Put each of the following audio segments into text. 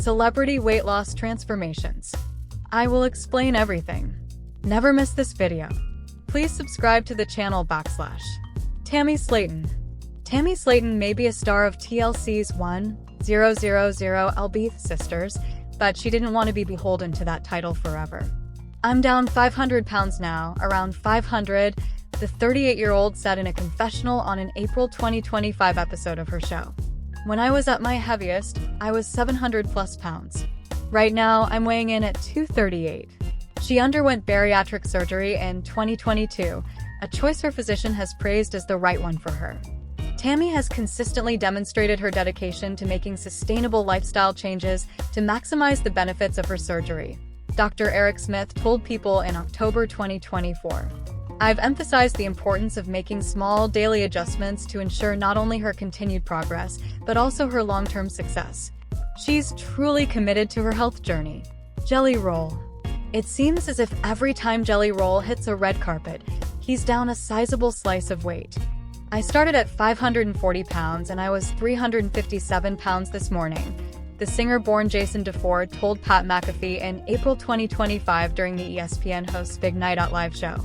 Celebrity weight loss transformations. I will explain everything. Never miss this video. Please subscribe to the channel /. Tammy Slaton. Tammy Slaton may be a star of TLC's 1000 LB Sisters, but she didn't want to be beholden to that title forever. "I'm down 500 pounds now, around 500, the 38-year-old said in a confessional on an April 2025 episode of her show. "When I was at my heaviest, I was 700+ pounds. Right now, I'm weighing in at 238. She underwent bariatric surgery in 2022, a choice her physician has praised as the right one for her. Tammy has consistently demonstrated her dedication to making sustainable lifestyle changes to maximize the benefits of her surgery. Dr. Eric Smith told People in October 2024. "I've emphasized the importance of making small, daily adjustments to ensure not only her continued progress, but also her long-term success. She's truly committed to her health journey." Jelly Roll. It seems as if every time Jelly Roll hits a red carpet, he's down a sizable slice of weight. "I started at 540 pounds and I was 357 pounds this morning," the singer-born Jason DeFord told Pat McAfee in April 2025 during the ESPN host's Big Night Out live show.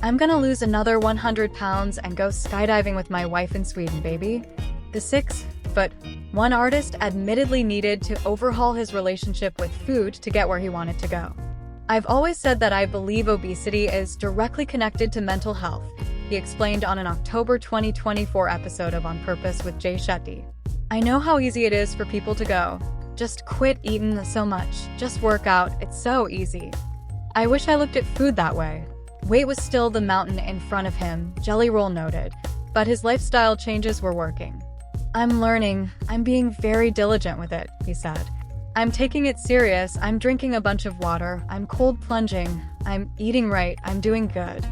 "I'm gonna lose another 100 pounds and go skydiving with my wife in Sweden, baby." The 6'1" artist admittedly needed to overhaul his relationship with food to get where he wanted to go. "I've always said that I believe obesity is directly connected to mental health," he explained on an October 2024 episode of On Purpose with Jay Shetty. "I know how easy it is for people to go, just quit eating so much, just work out, it's so easy. I wish I looked at food that way." Weight was still the mountain in front of him, Jelly Roll noted, but his lifestyle changes were working. "I'm learning, I'm being very diligent with it," he said. "I'm taking it serious, I'm drinking a bunch of water, I'm cold plunging, I'm eating right, I'm doing good."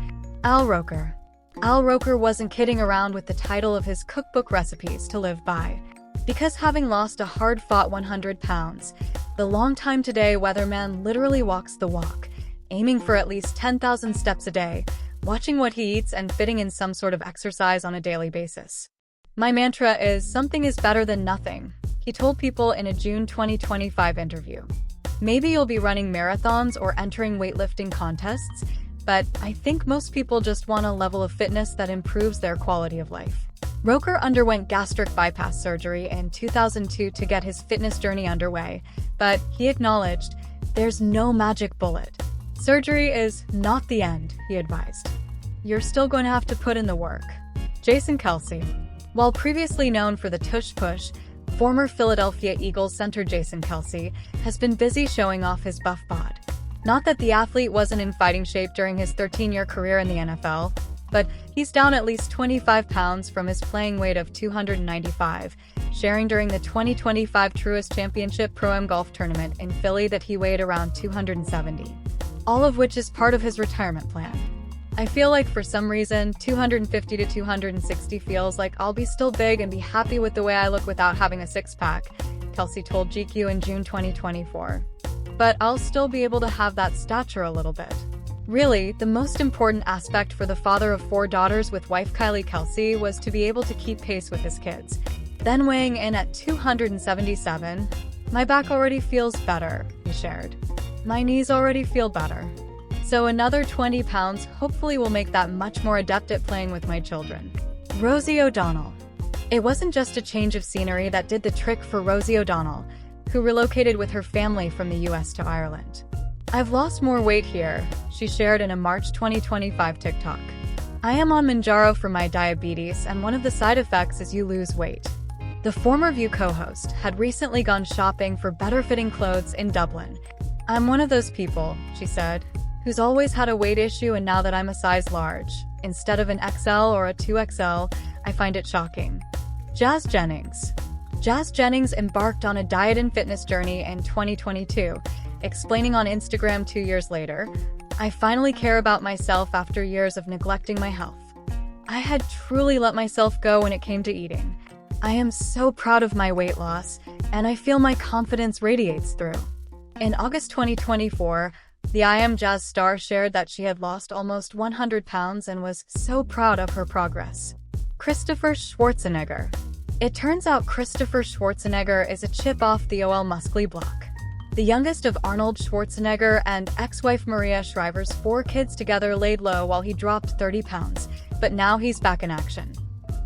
Al Roker. Al Roker wasn't kidding around with the title of his cookbook Recipes to Live By. Because having lost a hard-fought 100 pounds, the Long Time Today weatherman literally walks the walk, aiming for at least 10,000 steps a day, watching what he eats and fitting in some sort of exercise on a daily basis. "My mantra is something is better than nothing," he told People in a June 2025 interview. "Maybe you'll be running marathons or entering weightlifting contests, but I think most people just want a level of fitness that improves their quality of life." Roker underwent gastric bypass surgery in 2002 to get his fitness journey underway, but he acknowledged, "There's no magic bullet. Surgery is not the end," he advised. "You're still going to have to put in the work." Jason Kelce. While previously known for the tush push, former Philadelphia Eagles center Jason Kelce has been busy showing off his buff bod. Not that the athlete wasn't in fighting shape during his 13-year career in the NFL, but he's down at least 25 pounds from his playing weight of 295, sharing during the 2025 Truist Championship Pro-Am Golf Tournament in Philly that he weighed around 270. All of which is part of his retirement plan. "I feel like for some reason, 250 to 260 feels like I'll be still big and be happy with the way I look without having a six-pack," Kelce told GQ in June 2024. "But I'll still be able to have that stature a little bit." Really, the most important aspect for the father of 4 daughters with wife Kylie Kelce was to be able to keep pace with his kids. Then weighing in at 277, "My back already feels better," he shared. "My knees already feel better. So another 20 pounds hopefully will make that much more adept at playing with my children." Rosie O'Donnell. It wasn't just a change of scenery that did the trick for Rosie O'Donnell, who relocated with her family from the US to Ireland. "I've lost more weight here," she shared in a March 2025 TikTok. "I am on Mounjaro for my diabetes, and one of the side effects is you lose weight." The former View co-host had recently gone shopping for better-fitting clothes in Dublin. "I'm one of those people," she said, "who's always had a weight issue, and now that I'm a size large, instead of an XL or a 2XL, I find it shocking." Jazz Jennings. Jazz Jennings embarked on a diet and fitness journey in 2022, explaining on Instagram 2 years later, "I finally care about myself after years of neglecting my health. I had truly let myself go when it came to eating. I am so proud of my weight loss, and I feel my confidence radiates through." In August 2024, the I Am Jazz star shared that she had lost almost 100 pounds and was so proud of her progress. Christopher Schwarzenegger. It turns out Christopher Schwarzenegger is a chip off the OL Muscly block. The youngest of Arnold Schwarzenegger and ex-wife Maria Shriver's 4 kids together laid low while he dropped 30 pounds, but now he's back in action.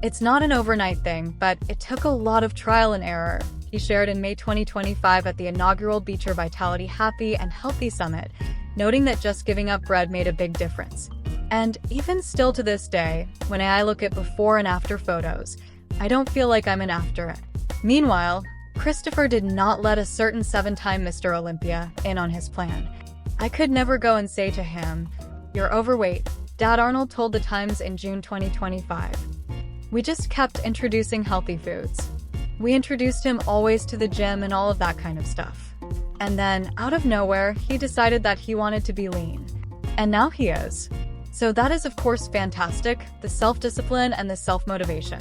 It's not an overnight thing, but it took a lot of trial and error, he shared in May 2025 at the inaugural Beecher Vitality Happy and Healthy Summit, noting that just giving up bread made a big difference. And even still to this day, when I look at before and after photos, I don't feel like I'm an after it. Meanwhile, Christopher did not let a certain 7-time Mr. Olympia in on his plan. I could never go and say to him, "You're overweight," Dad Arnold told The Times in June 2025. We just kept introducing healthy foods. We introduced him always to the gym and all of that kind of stuff. And then, out of nowhere, he decided that he wanted to be lean. And now he is. So that is of course fantastic, the self-discipline and the self-motivation.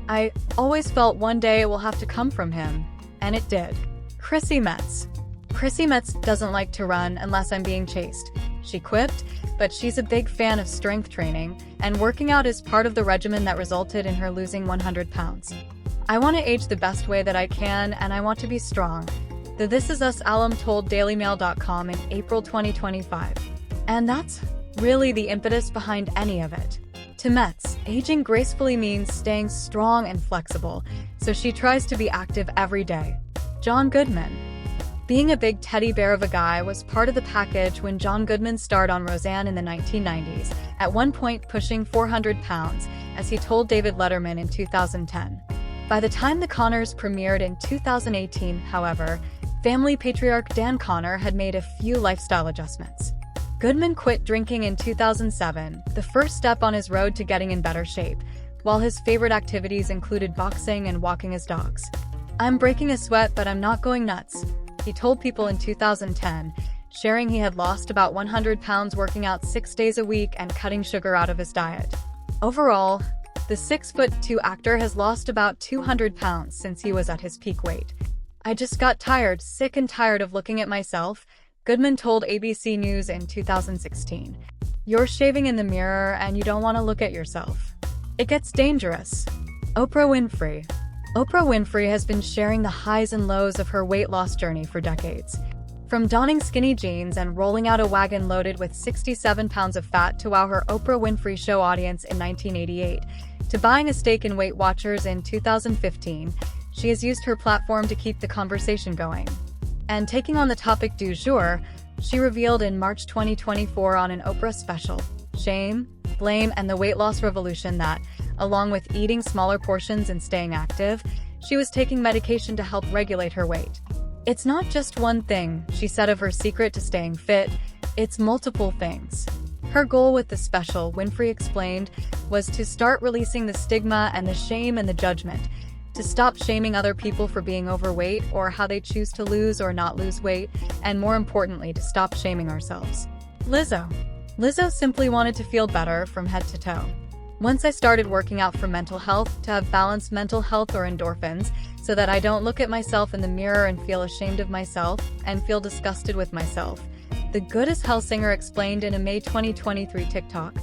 I always felt one day it will have to come from him. And it did. Chrissy Metz. Chrissy Metz doesn't like to run unless I'm being chased, she quipped, but she's a big fan of strength training, and working out is part of the regimen that resulted in her losing 100 pounds. I want to age the best way that I can, and I want to be strong, the This Is Us alum told DailyMail.com in April 2025. And that's really the impetus behind any of it. To Metz, aging gracefully means staying strong and flexible, so she tries to be active every day. John Goodman. Being a big teddy bear of a guy was part of the package when John Goodman starred on Roseanne in the 1990s, at one point pushing 400 pounds, as he told David Letterman in 2010. By the time The Connors premiered in 2018, however, family patriarch Dan Connor had made a few lifestyle adjustments. Goodman quit drinking in 2007, the first step on his road to getting in better shape, while his favorite activities included boxing and walking his dogs. "I'm breaking a sweat, but I'm not going nuts," he told People in 2010, sharing he had lost about 100 pounds working out 6 days a week and cutting sugar out of his diet. Overall, the 6'2" actor has lost about 200 pounds since he was at his peak weight. "I just got tired, sick and tired of looking at myself," Goodman told ABC News in 2016. "You're shaving in the mirror and you don't want to look at yourself. It gets dangerous." Oprah Winfrey. Oprah Winfrey has been sharing the highs and lows of her weight loss journey for decades. From donning skinny jeans and rolling out a wagon loaded with 67 pounds of fat to wow her Oprah Winfrey Show audience in 1988, to buying a stake in Weight Watchers in 2015, she has used her platform to keep the conversation going. And taking on the topic du jour, she revealed in March 2024 on an Oprah special, Shame, Blame, and the Weight Loss Revolution that, along with eating smaller portions and staying active, she was taking medication to help regulate her weight. "It's not just one thing," she said of her secret to staying fit, "it's multiple things." Her goal with the special, Winfrey explained, was to start releasing the stigma and the shame and the judgment, to stop shaming other people for being overweight or how they choose to lose or not lose weight, and more importantly, to stop shaming ourselves. Lizzo. Lizzo simply wanted to feel better from head to toe. "Once I started working out for mental health, to have balanced mental health or endorphins, so that I don't look at myself in the mirror and feel ashamed of myself and feel disgusted with myself," the Good as Hell singer explained in a May 2023 TikTok.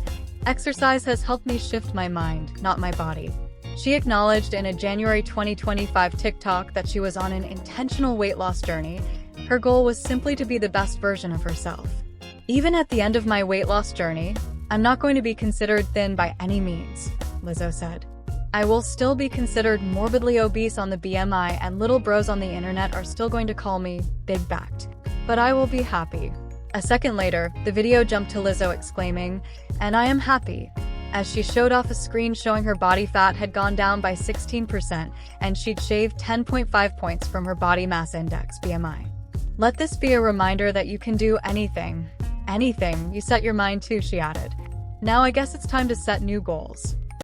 "Exercise has helped me shift my mind, not my body." She acknowledged in a January 2025 TikTok that she was on an intentional weight loss journey. Her goal was simply to be the best version of herself. "Even at the end of my weight loss journey, I'm not going to be considered thin by any means," Lizzo said. "I will still be considered morbidly obese on the BMI, and little bros on the internet are still going to call me big-backed. But I will be happy." A second later, the video jumped to Lizzo exclaiming, "And I am happy," as she showed off a screen showing her body fat had gone down by 16% and she'd shaved 10.5 points from her body mass index (BMI). "Let this be a reminder that you can do anything you set your mind to," she added. "Now I guess it's time to set new goals."